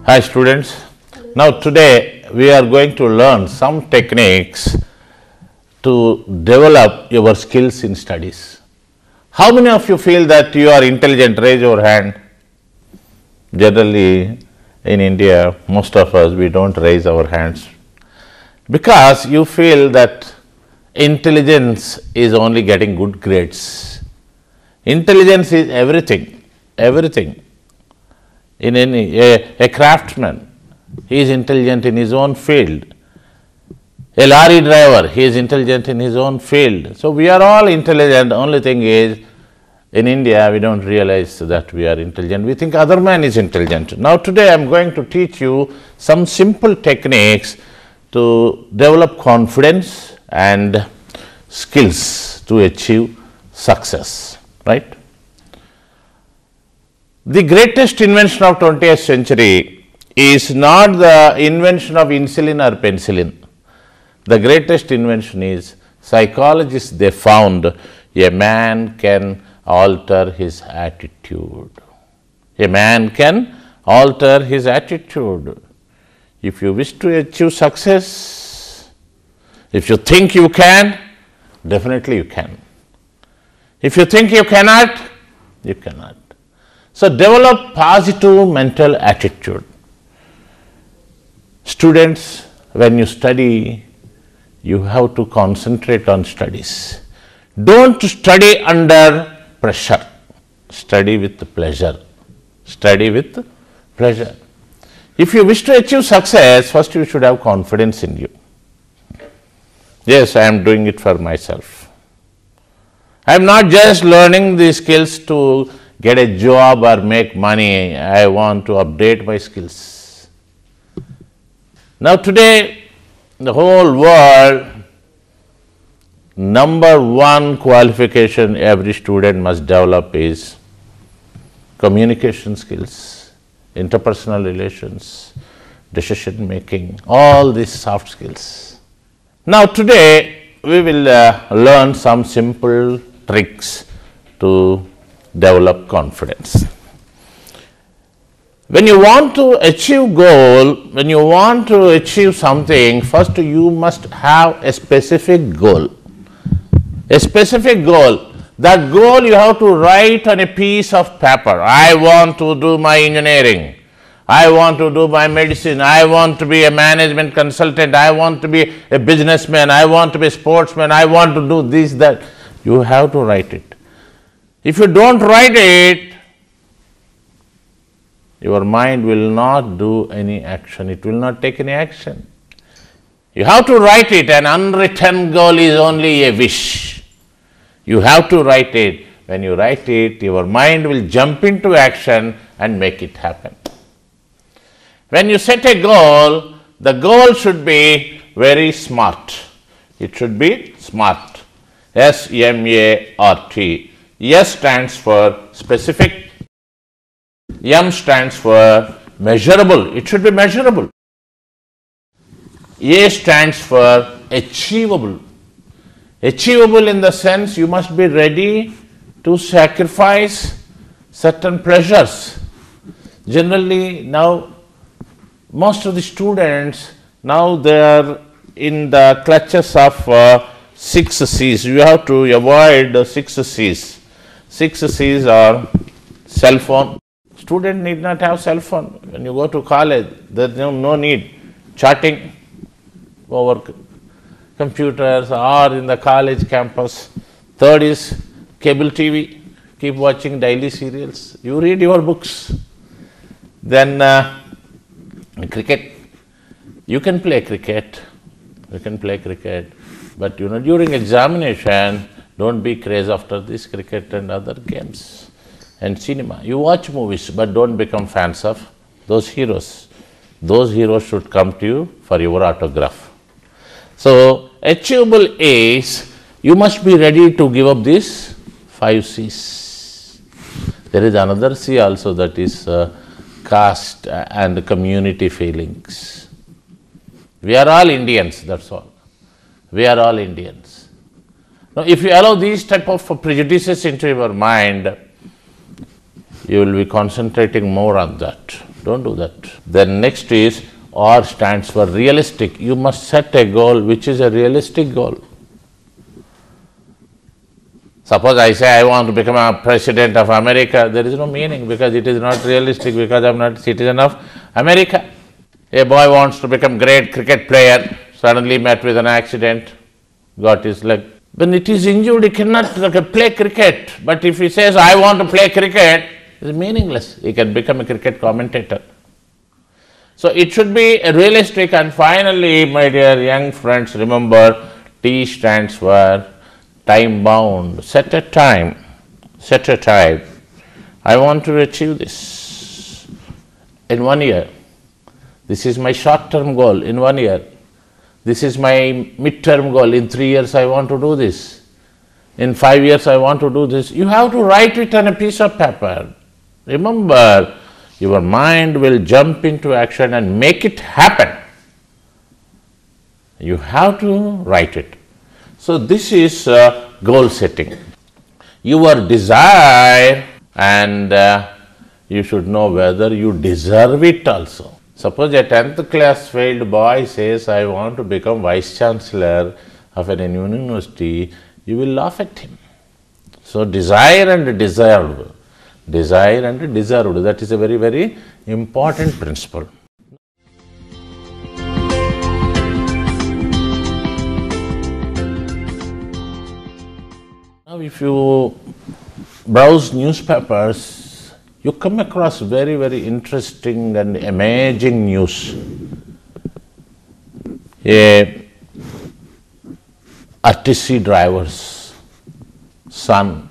Hi students. Now today we are going to learn some techniques to develop your skills in studies. How many of you feel that you are intelligent? Raise your hand. Generally in India, most of us, we don't raise our hands because you feel that intelligence is only getting good grades. Intelligence is everything, everything. In a craftsman, he is intelligent in his own field. A lorry driver, he is intelligent in his own field. So we are all intelligent. Only thing is, in India, we don't realize that we are intelligent. We think other man is intelligent. Now today I am going to teach you some simple techniques to develop confidence and skills to achieve success, right? The greatest invention of 20th century is not the invention of insulin or penicillin. The greatest invention is psychologists, they found a man can alter his attitude. A man can alter his attitude. If you wish to achieve success, if you think you can, definitely you can. If you think you cannot, you cannot. So develop positive mental attitude. Students, when you study, you have to concentrate on studies. Don't study under pressure. Study with pleasure. Study with pleasure. If you wish to achieve success, first you should have confidence in you. Yes, I am doing it for myself. I am not just learning the skills to get a job or make money. I want to update my skills. Now today, the whole world, number one qualification every student must develop is communication skills, interpersonal relations, decision making, all these soft skills. Now today, we will learn some simple tricks to develop confidence. When you want to achieve goal, when you want to achieve something, first you must have a specific goal. A specific goal. That goal you have to write on a piece of paper. I want to do my engineering. I want to do my medicine. I want to be a management consultant. I want to be a businessman. I want to be a sportsman. I want to do this, that. You have to write it. If you don't write it, your mind will not do any action. It will not take any action. You have to write it. An unwritten goal is only a wish. You have to write it. When you write it, your mind will jump into action and make it happen. When you set a goal, the goal should be very smart. It should be smart. S-M-A-R-T. S stands for specific. M stands for measurable. It should be measurable. A stands for achievable. Achievable in the sense you must be ready to sacrifice certain pleasures. Generally now most of the students, now they are in the clutches of 6 C's. You have to avoid the 6 C's. 6 C's are cell phone. Student need not have cell phone. When you go to college, there is no need. Chatting over computers or in the college campus. Third is cable TV. Keep watching daily serials. You read your books. Then cricket. You can play cricket. You can play cricket. But during examination, don't be crazy after this cricket and other games. And cinema. You watch movies, but don't become fans of those heroes. Those heroes should come to you for your autograph. So, achievable is, you must be ready to give up these 5 C's. There is another C also, that is caste and community feelings. We are all Indians, that's all. We are all Indians. Now, if you allow these type of prejudices into your mind, you will be concentrating more on that. Don't do that. Then next is R stands for realistic. You must set a goal which is a realistic goal. Suppose I say I want to become a president of America, there is no meaning because it is not realistic because I am not a citizen of America. A boy wants to become great cricket player, suddenly met with an accident, got his leg. When it is injured, he cannot play cricket. But if he says, I want to play cricket, it is meaningless. He can become a cricket commentator. So it should be realistic. And finally, my dear young friends, remember T stands for time bound. Set a time. Set a time. I want to achieve this in 1 year. This is my short-term goal in 1 year. This is my mid-term goal. In 3 years, I want to do this. In 5 years, I want to do this. You have to write it on a piece of paper. Remember, your mind will jump into action and make it happen. You have to write it. So this is goal setting. Your desire, and you should know whether you deserve it also. Suppose a 10th class failed boy says, I want to become vice chancellor of an university, you will laugh at him. So desire and deserved. Desire and deserved, that is a very, very important principle. Now if you browse newspapers, you come across very, very interesting and amazing news. A RTC driver's son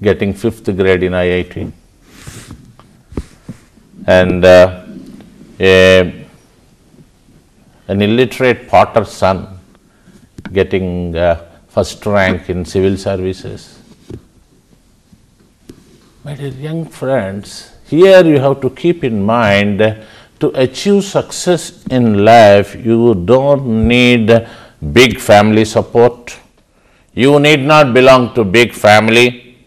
getting 5th grade in IIT, and an illiterate potter's son getting first rank in civil services. My dear young friends, here you have to keep in mind, to achieve success in life, you don't need big family support. You need not belong to big family.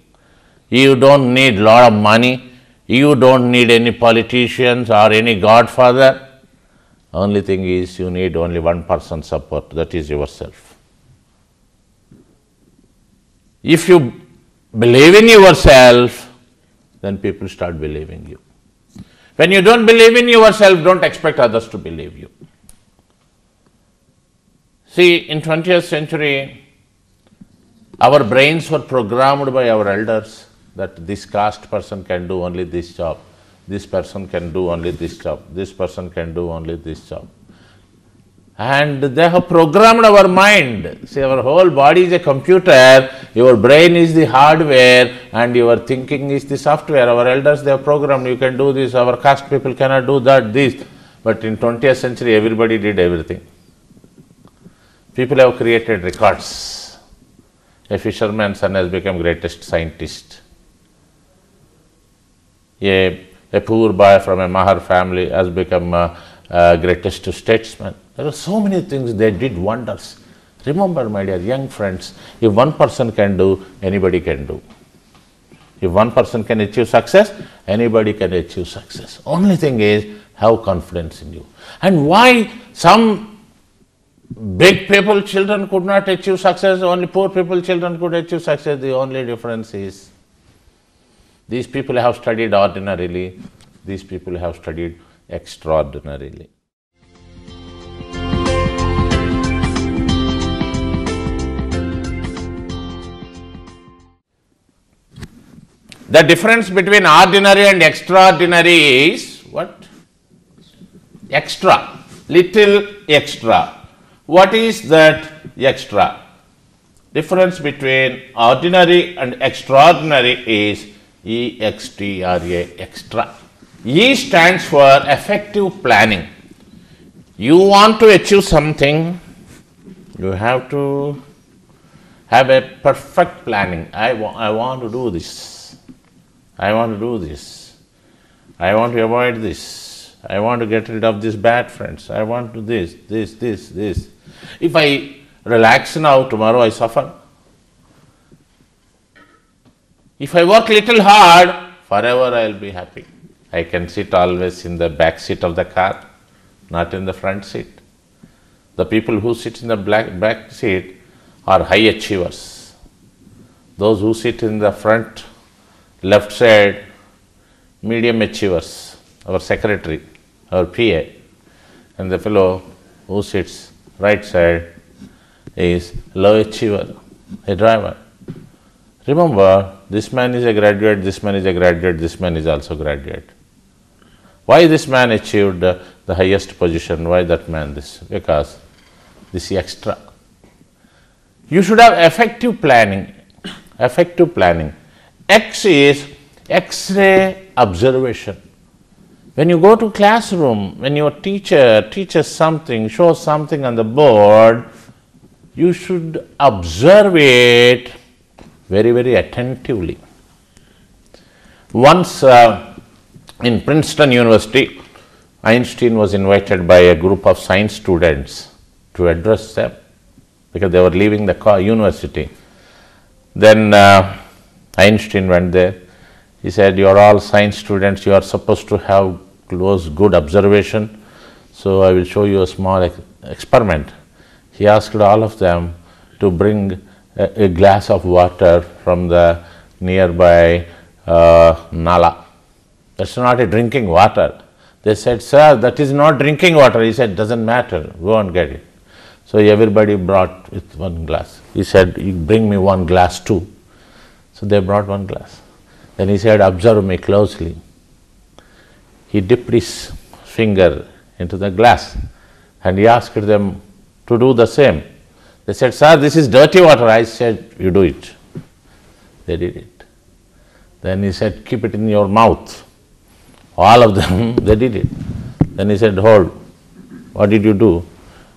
You don't need lot of money. You don't need any politicians or any godfather. Only thing is, you need only one person's support, that is yourself. If you believe in yourself, then people start believing you. When you don't believe in yourself, don't expect others to believe you. See, in 20th century, our brains were programmed by our elders that this caste person can do only this job, this person can do only this job, this person can do only this job. And they have programmed our mind. See, our whole body is a computer, your brain is the hardware and your thinking is the software. Our elders, they have programmed, you can do this, our caste people cannot do that, this. But in 20th century, everybody did everything. People have created records. A fisherman's son has become greatest scientist. A poor boy from a Mahar family has become greatest statesman. There are so many things, they did wonders. Remember, my dear young friends, if one person can do, anybody can do. If one person can achieve success, anybody can achieve success. Only thing is, have confidence in you. And why some big people, children could not achieve success, only poor people, children could achieve success? The only difference is, these people have studied ordinarily, these people have studied extraordinarily. The difference between ordinary and extraordinary is what? Extra, little extra. What is that extra? Difference between ordinary and extraordinary is EXTRA, extra. E stands for effective planning. You want to achieve something, you have to have a perfect planning. I want to do this. I want to do this. I want to avoid this. I want to get rid of this bad friends. I want to this. If I relax now, tomorrow I suffer. If I work little hard, forever I will be happy. I can sit always in the back seat of the car, not in the front seat. The people who sit in the back seat are high achievers. Those who sit in the front, left side, medium achievers, our secretary, our PA, and the fellow who sits right side is low achiever, a driver. Remember, this man is a graduate, this man is a graduate, this man is also graduate. Why this man achieved the highest position? Why that man this? Because this is extra. You should have effective planning. Effective planning. X is X-ray observation. When you go to classroom, when your teacher teaches something, shows something on the board, you should observe it very, very attentively. Once in Princeton University, Einstein was invited by a group of science students to address them because they were leaving the university. Then Einstein went there. He said, "You are all science students, you are supposed to have close, good observation. So I will show you a small experiment." He asked all of them to bring a glass of water from the nearby nala. That's not a drinking water. They said, "Sir, that is not drinking water." He said, "Doesn't matter, go and get it." So everybody brought with one glass. He said, "You bring me one glass too." So they brought one glass. Then he said, "Observe me closely." He dipped his finger into the glass and he asked them to do the same. They said, "Sir, this is dirty water." I said, "You do it." They did it. Then he said, "Keep it in your mouth." All of them, they did it. Then he said, "Hold, what did you do?"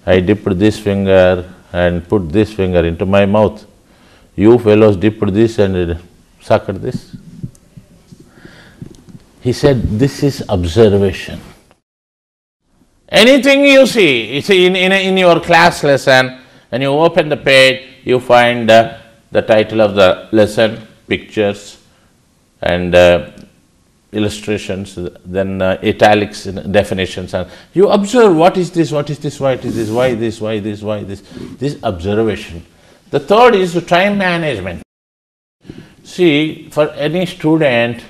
"I dipped this finger and put this finger into my mouth. You fellows dipped this and sucked this." He said, "This is observation." Anything you see in your class lesson, when you open the page, you find the title of the lesson, pictures and illustrations, then italics, definitions, and you observe what is this, what is this, why it is this, why this, why this, why this. This observation. The third is time management. See, for any student,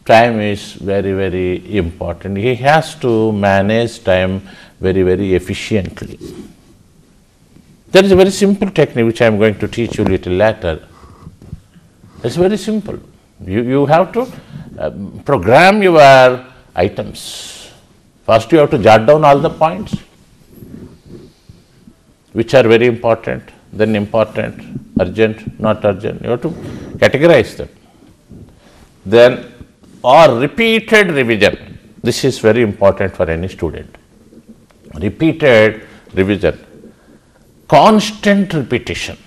time is very, very important. He has to manage time very, very efficiently. There is a very simple technique which I am going to teach you a little later. It's very simple. You have to program your items. First you have to jot down all the points which are very important, then important, urgent, not urgent. You have to categorize them. Then, or repeated revision. This is very important for any student. Repeated revision. Constant repetition.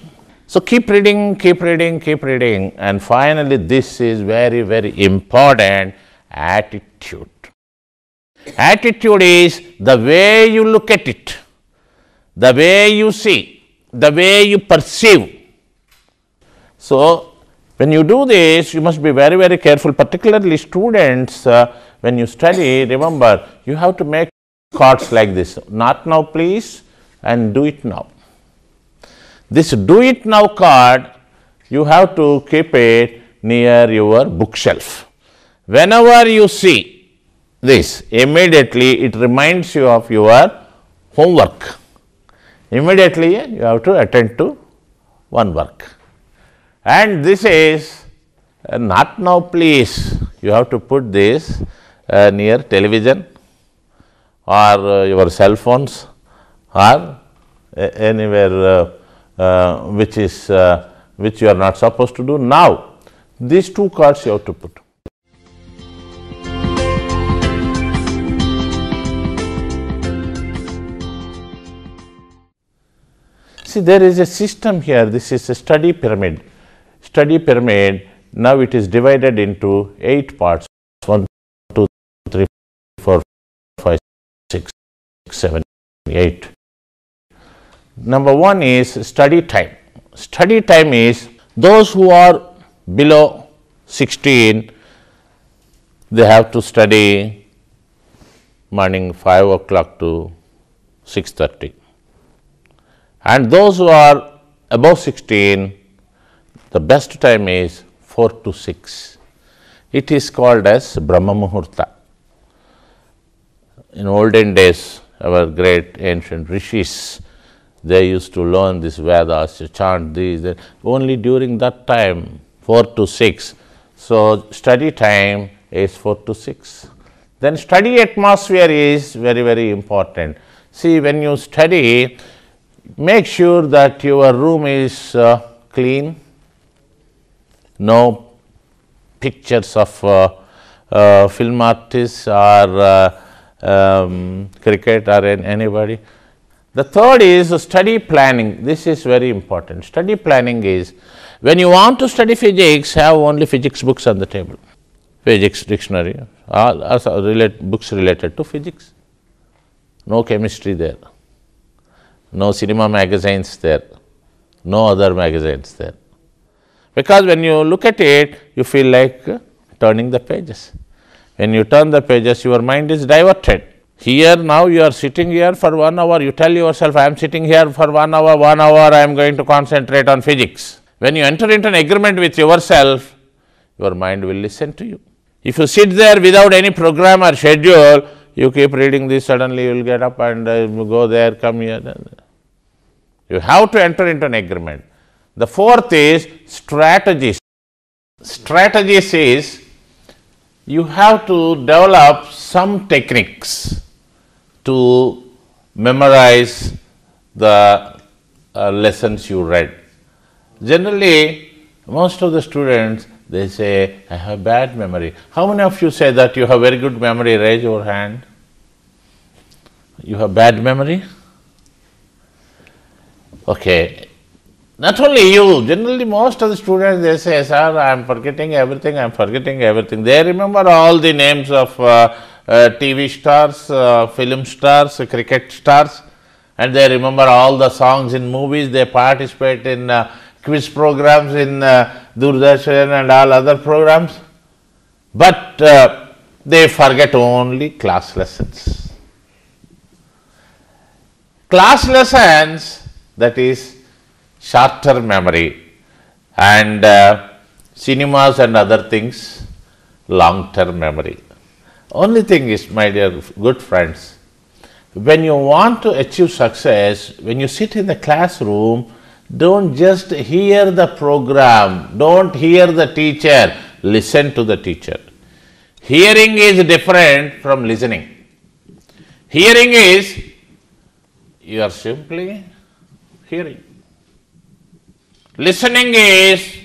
So keep reading, keep reading, keep reading, and finally this is very, very important, attitude. Attitude is the way you look at it, the way you see, the way you perceive. So when you do this, you must be very, very careful, particularly students, when you study, remember, you have to make cards like this, "Not now please," and "Do it now." This "Do it now" card, you have to keep it near your bookshelf. Whenever you see this, immediately it reminds you of your homework. Immediately you have to attend to one work. And this is "Not now please." You have to put this near television or your cell phones or anywhere which you are not supposed to do. Now, these two cards you have to put. See, there is a system here. This is a study pyramid. Study pyramid, now it is divided into 8 parts. 1, 2, 3, 4, 5, 6, 7, 8. Number 1 is study time. Study time is those who are below 16, they have to study morning 5 o'clock to 6:30. And those who are above 16, the best time is 4 to 6. It is called as Brahma Muhurta. In olden days, our great ancient rishis, they used to learn this Vedas, chant these, only during that time, 4 to 6. So, study time is 4 to 6. Then study atmosphere is very, very important. See, when you study, make sure that your room is clean, no pictures of film artists or cricket or anybody. The third is study planning. This is very important. Study planning is, when you want to study physics, have only physics books on the table. Physics dictionary, all books related to physics. No chemistry there, no cinema magazines there, no other magazines there. Because when you look at it, you feel like turning the pages. When you turn the pages, your mind is diverted. Here now you are sitting here for 1 hour, you tell yourself, I am sitting here for 1 hour, I am going to concentrate on physics. When you enter into an agreement with yourself, your mind will listen to you. If you sit there without any program or schedule, you keep reading this, suddenly you will get up and go there, come here. You have to enter into an agreement. The fourth is strategies. Strategies is, you have to develop some techniques to memorize the lessons you read. Generally, most of the students, they say, I have bad memory. How many of you say that you have very good memory? Raise your hand. You have bad memory? Okay. Not only you, generally most of the students, they say, sir, I am forgetting everything, I am forgetting everything. They remember all the names of TV stars, film stars, cricket stars, and they remember all the songs in movies. They participate in quiz programs in Doordarshan and all other programs. But they forget only class lessons. Class lessons, that is short-term memory, and cinemas and other things, long-term memory. Only thing is, my dear good friends, when you want to achieve success, when you sit in the classroom, don't just hear the program, don't hear the teacher, listen to the teacher. Hearing is different from listening. Hearing is, you are simply hearing. Listening is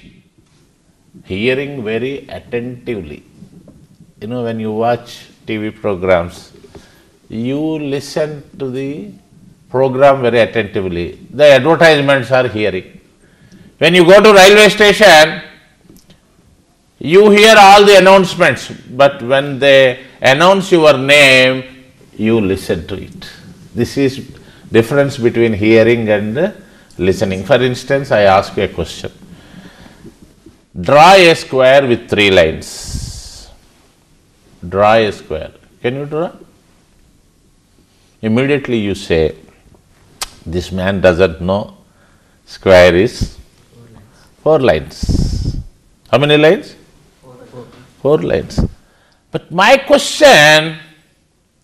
hearing very attentively. You know, when you watch TV programs, you listen to the program very attentively. The advertisements are hearing. When you go to railway station, you hear all the announcements, but when they announce your name, you listen to it. This is difference between hearing and listening. For instance, I ask you a question. Draw a square with 3 lines. Draw a square. Can you draw? Immediately you say, this man doesn't know square is 4 lines. How many lines? 4 lines. But my question,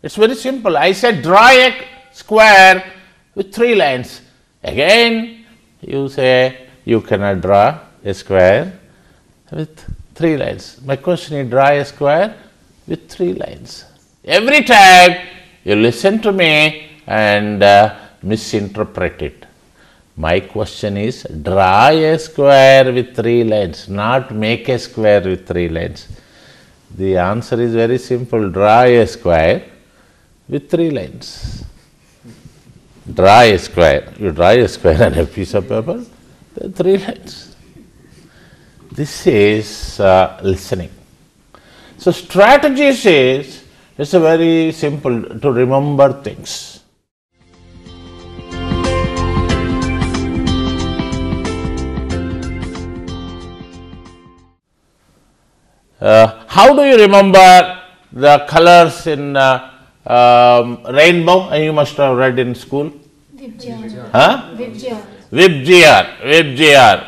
it's very simple. I said draw a square with 3 lines. Again, you say you cannot draw a square with 3 lines. My question is, draw a square with 3 lines. Every time you listen to me and misinterpret it. My question is, draw a square with 3 lines, not make a square with 3 lines. The answer is very simple. Draw a square with 3 lines. Draw a square. You draw a square on a piece of paper, there are 3 lines. This is listening. So strategies is, it's a very simple to remember things. How do you remember the colors in rainbow? You must have read in school. Vibgyan. Huh? Vibgyan. Vibgyan. Vibgyan.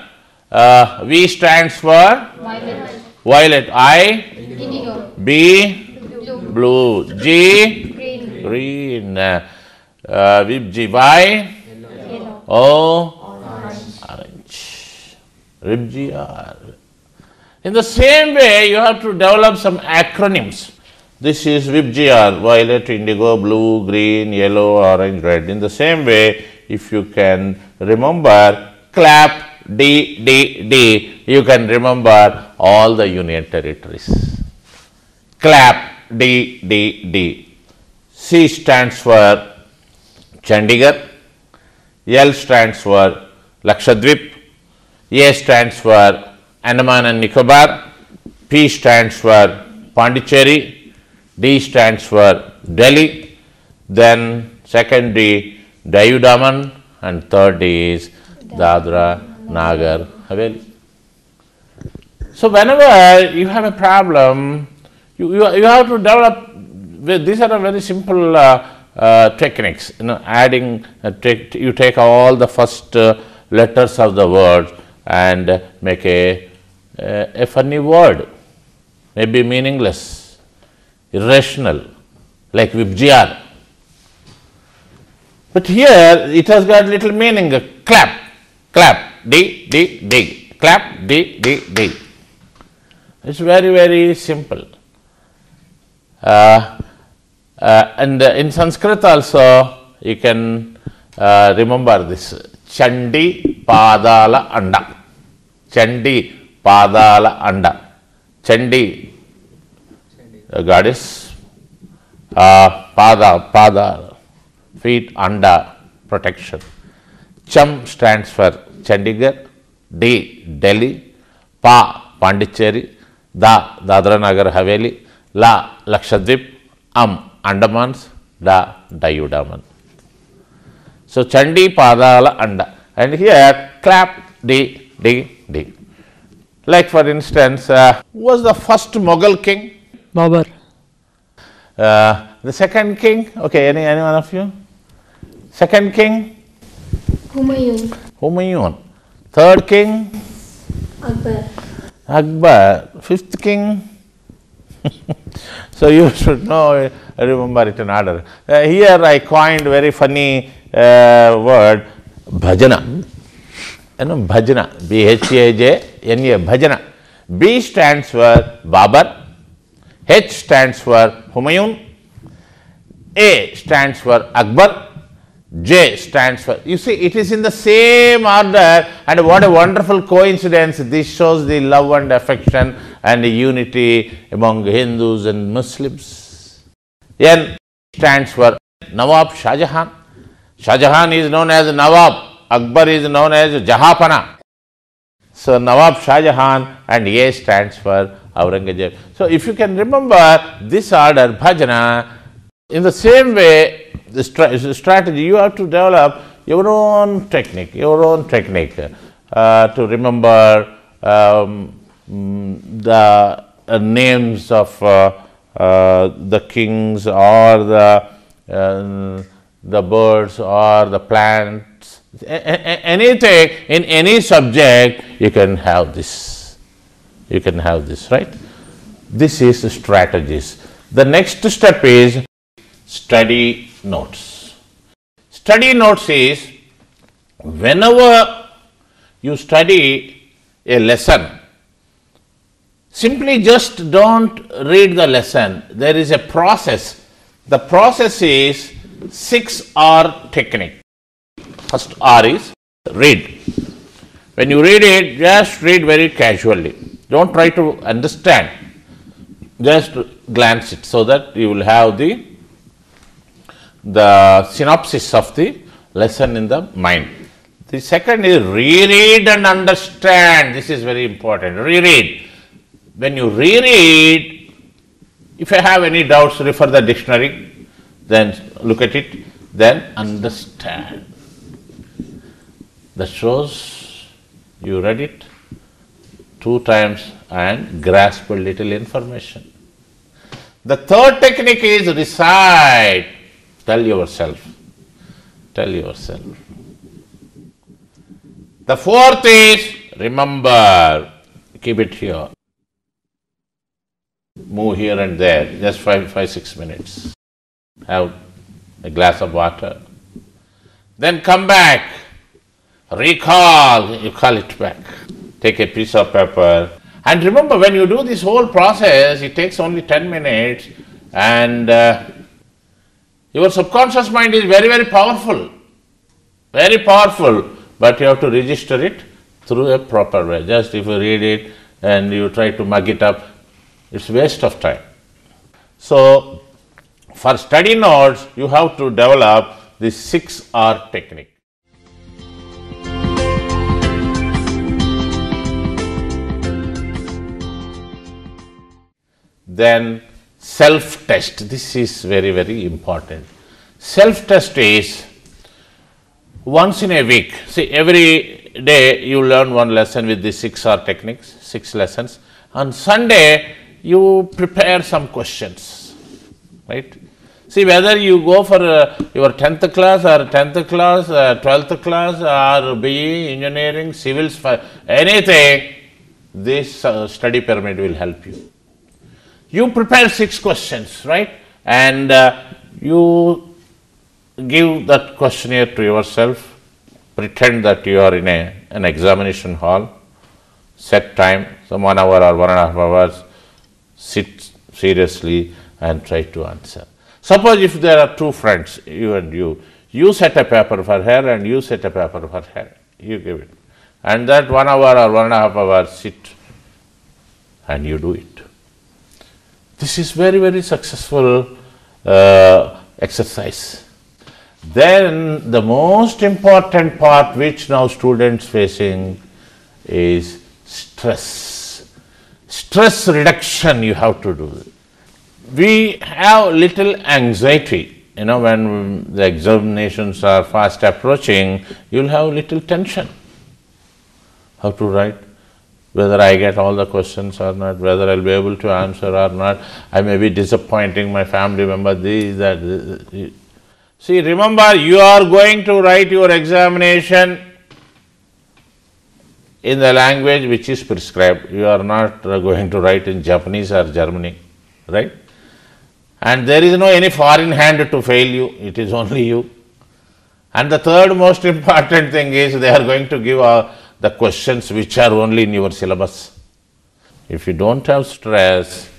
V stands for Violet. violet. I. Indigo. B. Blue. Blue. G. Green. Green. Vibgy. Y. Yellow. O. Orange. Orange. Vibgyan. In the same way, you have to develop some acronyms. This is Vibgyan, violet, indigo, blue, green, yellow, orange, red. In the same way, if you can remember clap, D, D, D, you can remember all the union territories. Clap, D, D, D. C stands for Chandigarh, L stands for Lakshadweep, A stands for Andaman and Nicobar, P stands for Pondicherry, D stands for Delhi, then second D, Dayu Daman, and third D is Dadra Nagar Haveli. So whenever you have a problem, you have to develop, these are a very simple techniques, adding, you take all the first letters of the word and make a funny word, maybe meaningless, irrational, like Vibgyan. But here it has got little meaning, clap, clap, D, D, D, clap, D, D, D. It's very, very simple. And in Sanskrit also you can remember this, Chandi Padala Anda. Chandi Padala Anda. Chandi, the goddess, Pada, feet, Anda, protection. Cham stands for Chandigarh, D, Delhi, Pa, Pondicherry, Da, Dadra Nagar Haveli, La, Lakshadweep, Andamans, Da, Dayu Daman. So Chandi Padala Anda. And here clap, D, D, D. Like for instance, who was the first Mughal king? Babar. The second king, okay, any one of you? Second king? Humayun. Humayun. Third king? Akbar. Akbar. Fifth king? So you should know, remember it in order. Here I coined very funny word, bhajana. Bhajana, B-H-A-J-N-A, bhajana. B stands for Babar, H stands for Humayun, A stands for Akbar, J stands for, you see it is in the same order, and what a wonderful coincidence. This shows the love and affection and the unity among Hindus and Muslims. N stands for Nawab Shah Jahan. Shah Jahan is known as Nawab, Akbar is known as Jahapana. So Nawab Shah Jahan, and A stands for Aurangzeb. So if you can remember this order, bhajana, in the same way, the strategy, you have to develop your own technique to remember the names of the kings or the birds or the plants, anything in any subject, you can have this. You can have this, right? This is the strategies. The next step is study notes. Study notes is whenever you study a lesson, simply just don't read the lesson. There is a process. The process is 6R technique. First R is read. When you read it, just read very casually. Don't try to understand. Just glance it so that you will have the synopsis of the lesson in the mind. The second is reread and understand. This is very important. Reread. When you reread, if you have any doubts, refer the dictionary, then look at it, then understand. That shows you read it 2 times and grasp a little information. The third technique is recite. Tell yourself. Tell yourself. The fourth is remember. Keep it here. Move here and there, just 5-6 minutes. Have a glass of water. Then come back. Recall, you call it back. Take a piece of paper. And remember, when you do this whole process, it takes only 10 minutes and your subconscious mind is very, very powerful. Very powerful. But you have to register it through a proper way. Just if you read it and you try to mug it up, it's waste of time. So, for study notes, you have to develop the 6R technique. Then self-test. This is very, very important. Self-test is once in a week. See, every day you learn one lesson with the 6R techniques, 6 lessons. On Sunday, you prepare some questions, right? See, whether you go for your 10th class or 10th class, 12th class or BE, engineering, civils, anything, this study pyramid will help you. You prepare 6 questions, right? And you give that questionnaire to yourself, pretend that you are in an examination hall, set time, some 1 hour or 1.5 hours, sit seriously and try to answer. Suppose if there are 2 friends, you and you set a paper for her and you set a paper for her, you give it. And that 1 hour or 1.5 hours sit and you do it. This is very, very successful exercise. Then the most important part which now students facing is stress. Stress reduction you have to do. We have little anxiety, when the examinations are fast approaching, you'll have little tension. How to write, whether I get all the questions or not, whether I'll be able to answer or not, I may be disappointing my family member, this, that. See, remember, you are going to write your examination in the language which is prescribed. You are not going to write in Japanese or Germany, right? And there is no any foreign hand to fail you, it is only you. And the third most important thing is they are going to give the questions which are only in your syllabus. If you don't have stress,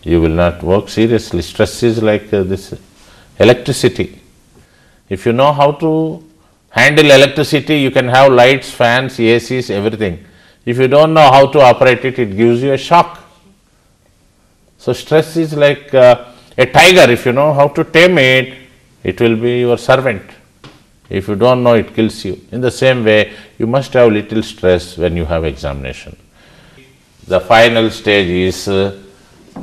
you will not work seriously. Stress is like this electricity. If you know how to handle electricity, you can have lights, fans, ACs, everything. If you don't know how to operate it, it gives you a shock. So stress is like a tiger. If you know how to tame it, it will be your servant. If you don't know, it kills you. In the same way, you must have little stress when you have examination. The final stage is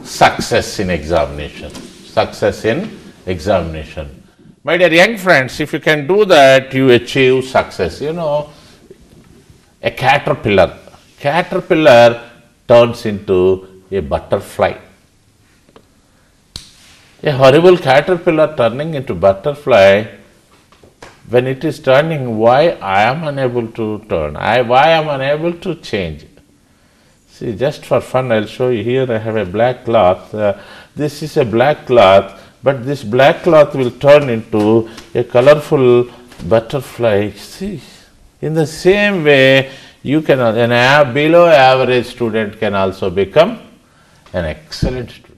success in examination. Success in examination. My dear young friends, if you can do that, you achieve success. A caterpillar turns into a butterfly. A horrible caterpillar turning into butterfly, when it is turning, why I am unable to turn? Why I am unable to change? See, just for fun, I'll show you here. I have a black cloth. This is a black cloth, but this black cloth will turn into a colorful butterfly. See, in the same way, you can, below average student can also become an excellent student.